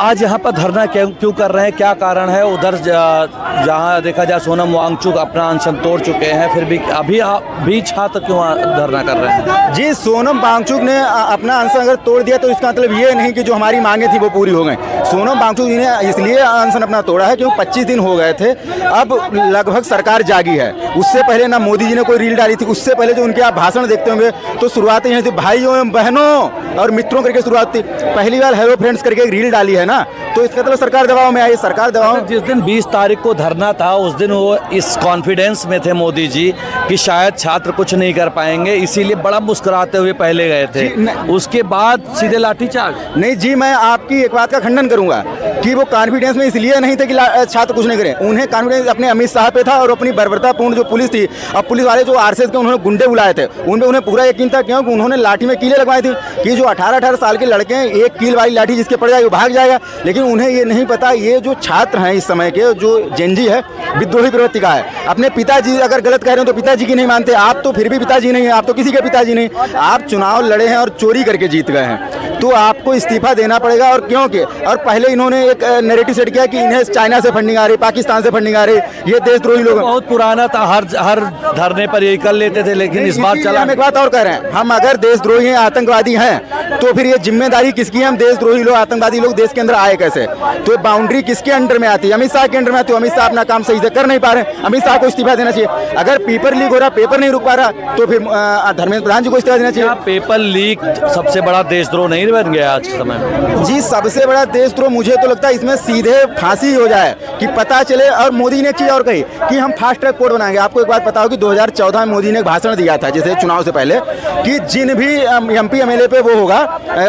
आज यहाँ पर धरना क्यों कर रहे हैं, क्या कारण है? उधर जहाँ देखा जाए सोनम वांगचुक अपना अनशन तोड़ चुके हैं, फिर भी अभी छात्र क्यों धरना कर रहे हैं? जी, सोनम वांगचुक ने अपना अनशन अगर तोड़ दिया तो इसका मतलब ये नहीं कि जो हमारी मांगे थी वो पूरी हो गई। सोनम वांगचुक जी ने इसलिए अनशन अपना तोड़ा है क्योंकि 25 दिन हो गए थे, अब लगभग सरकार जागी है। उससे पहले ना मोदी जी ने कोई रील डाली थी, उससे पहले जो उनके आप भाषण देखते होंगे तो शुरुआत यहाँ से भाइयों एवं बहनों और मित्रों करके शुरुआत थी। पहली बार हेलो फ्रेंड्स करके एक रील डाली है ना, तो इसका मतलब सरकार दबाव में आई। सरकार दबाव जिस दिन 20 तारीख को धरना था उस दिन वो इस कॉन्फिडेंस में थे मोदी जी कि शायद छात्र कुछ नहीं कर पाएंगे, इसीलिए बड़ा मुस्कुराते हुए पहले गए थे। उसके बाद सीधे लाठीचार्ज। नहीं जी, मैं आपकी एक बात का खंडन करूंगा कि वो कॉन्फिडेंस में इसलिए नहीं थे कि छात्र कुछ नहीं करें। उन्हें कॉन्फिडेंस अपने अमित शाह पे था और अपनी बर्बरतापूर्ण जो पुलिस थी, अब पुलिस वाले जो आरएसएस के उन्होंने गुंडे बुलाए थे उन पे उन्हें पूरा यकीन था, क्योंकि उन्होंने लाठी में कीलें लगवाई थी कि जो 18-18 साल के लड़के हैं, एक कील वाली लाठी जिसके पड़ जाएगी वो भाग जाएगा। लेकिन उन्हें ये नहीं पता ये जो छात्र हैं इस समय के, जो जेनजी है, विद्रोही प्रवृत्ति का है। अपने पिताजी अगर गलत कह रहे हैं तो पिताजी की नहीं मानते। आप तो फिर भी पिताजी नहीं है, आप तो किसी के पिताजी नहीं। आप चुनाव लड़े हैं और चोरी करके जीत गए हैं, तो आपको इस्तीफा देना पड़ेगा। और क्योंकि और पहले इन्होंने एक नैरेटिव सेट किया कि इन्हें चाइना से फंडिंग आ रही, पाकिस्तान से फंडिंग आ रही, ये देशद्रोही लोग। बहुत पुराना था, हर धरने पर यही कर लेते थे, लेकिन इस बार चला। हम एक बात और कह रहे हैं, हम अगर देशद्रोही हैं, आतंकवादी हैं, तो फिर ये जिम्मेदारी किसकी है? हम देशद्रोही लोग, आतंकवादी लोग देश के अंदर आए कैसे? तो बाउंड्री किसके अंडर में आती है? अमित शाह के अंडर में आती है। अमित शाह अपना काम सही से कर नहीं पा रहे, अमित शाह को इस्तीफा देना चाहिए। अगर पेपर लीक हो रहा, पेपर नहीं रुक पा रहा, तो फिर धर्मेंद्र प्रधान जी को इस्तीफा देना चाहिए। पेपर लीक सबसे बड़ा देशद्रोह नहीं बन गया आज के समय में? जी, सबसे बड़ा देशद्रोह मुझे तो लगता है इसमें सीधे फांसी हो जाए कि पता चले। और मोदी ने एक चीज और कही कि हम फास्ट ट्रैक कोर्ट बनाएंगे। आपको एक बात पता हो कि 2014 में मोदी ने एक भाषण दिया था, जैसे चुनाव से पहले, कि जिन भी एमपी एमएलए पे वो होगा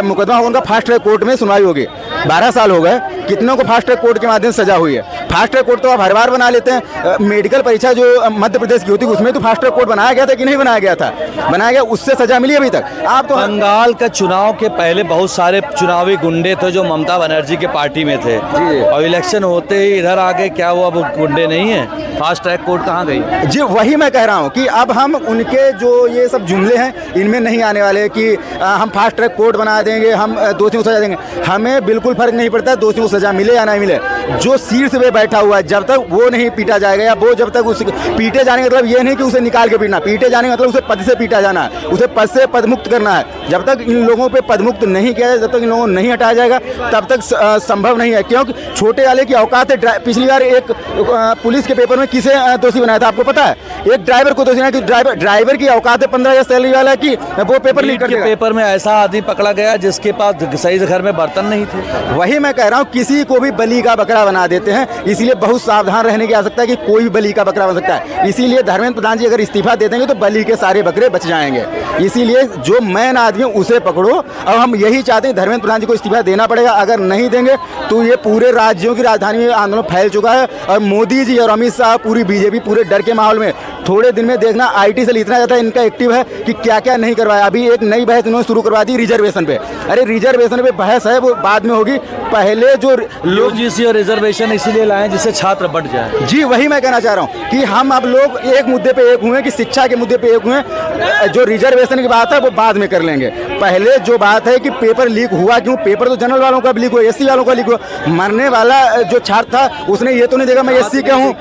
मुकदमा होगा, उनका फास्ट ट्रैक कोर्ट में सुनवाई होगी। 12 साल हो गए, कितनों को फास्ट ट्रैक कोर्ट के माध्यम से सजा हुई है? फास्ट ट्रैक कोर्ट तो आप हर बार बना लेते हैं। मेडिकल परीक्षा जो मध्य प्रदेश की होती है उसमें तो फास्ट ट्रैक कोर्ट बनाया गया था कि नहीं बनाया गया था? बनाया गया, उससे सजा मिली अभी तक। आप तो बंगाल का चुनाव के पहले बहुत सारे चुनावी गुंडे थे जो ममता बनर्जी के पार्टी में थे, और इलेक्शन होते ही इधर आ गए। क्या वो अब गुंडे नहीं है? फास्ट ट्रैक कोर्ट कहाँ गई? जी, वही मैं कह रहा हूँ कि अब हम उनके जो ये सब जुमले हैं इनमें नहीं आने वाले कि हम फास्ट ट्रैक कोर्ट बना देंगे, हम दोषियों को सजा देंगे। हमें बिल्कुल फर्क नहीं पड़ता दोषियों को सजा मिले या नहीं मिले। जो शीर्ष पे बैठा हुआ है जब तक वो नहीं पीटा जाएगा, या वो जब तक उस पीटे जाने का मतलब ये नहीं कि उसे निकाल के पीटना, पीटे जाने का मतलब उसे पद से पीटा जाना है, उसे पद से पदमुक्त करना है। जब तक इन लोगों पे पदमुक्त नहीं किया जाए, जब तक इन लोगों को नहीं हटाया जाएगा, तब तक संभव नहीं है। क्योंकि छोटे वाले की औकात है। पिछली बार एक पुलिस के पेपर में किसे दोषी बनाया था आपको पता है? एक ड्राइवर को दोषी बनाया कि ड्राइवर की औकात है 15,000 सैलरी वाला की वो पेपर लीक कर देगा। पेपर में ऐसा आदमी पकड़ा गया जिसके पास सही से घर में बर्तन नहीं थे। वही मैं कह रहा हूँ, किसी को भी बलि का बकरा बना देते हैं। इसीलिए बहुत सावधान रहने की आवश्यकता है कि कोई भी बलि का बकरा बन सकता है। इसीलिए धर्मेंद्र प्रधान जी अगर इस्तीफा दे देंगे तो बलि के सारे बकरे बच जाएंगे। इसीलिए जो मैन आदमी उसे पकड़ो। और हम यही चाहते हैं, धर्मेंद्र प्रधान जी को इस्तीफा देना पड़ेगा। अगर नहीं देंगे तो ये पूरे राज्यों की राजधानी में आंदोलन फैल चुका है, और मोदी जी और अमित शाह, पूरी बीजेपी पूरे डर के माहौल में। थोड़े दिन में देखना आईटी सेल इतना ज़्यादा इनका एक्टिव है कि क्या क्या नहीं करवाया। अभी एक नई बहस इन्होंने शुरू करवा दी रिजर्वेशन पे। अरे रिजर्वेशन पे बहस है वो बाद में होगी, पहले जो यूजीसी और रिजर्वेशन इसीलिए लाए जिससे छात्र बढ़ जाए। जी, वही मैं कहना चाह रहा हूँ कि हम अब लोग एक मुद्दे पे एक हुए कि शिक्षा के मुद्दे पे एक हुए। जो रिजर्वेशन की बात है वो बाद में कर लेंगे। पहले जो बात है कि पेपर लीक हुआ क्यों? पेपर तो जनरल वालों का लीक हुआ, एससी वालों का लीक हुआ। मरने वाला जो छात्र था उसने ये तो नहीं देखा मैं एससी का हूँ।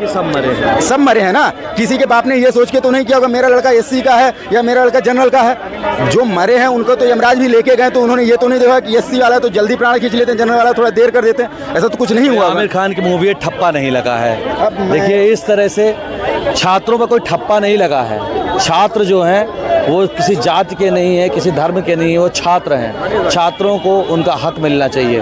सब मरे हैं ना। किसी के बाप ने ये सोच के तो नहीं किया होगा मेरा लड़का एससी का है या मेरा लड़का जनरल का है। जो मरे हैं उनको तो यमराज भी लेके गए, तो उन्होंने ये तो नहीं देखा कि एससी वाला तो जल्दी प्राण खींच लेते हैं, जनरल वाला थोड़ा देर कर देते हैं। ऐसा तो कुछ नहीं हुआ। आमिर खान की मूवी ठप्पा नहीं लगा है। देखिए, इस तरह से छात्रों पर कोई ठप्पा नहीं लगा है। छात्र जो हैं वो किसी जाति के नहीं है, किसी धर्म के नहीं है, वो छात्र हैं। छात्रों को उनका हक मिलना चाहिए।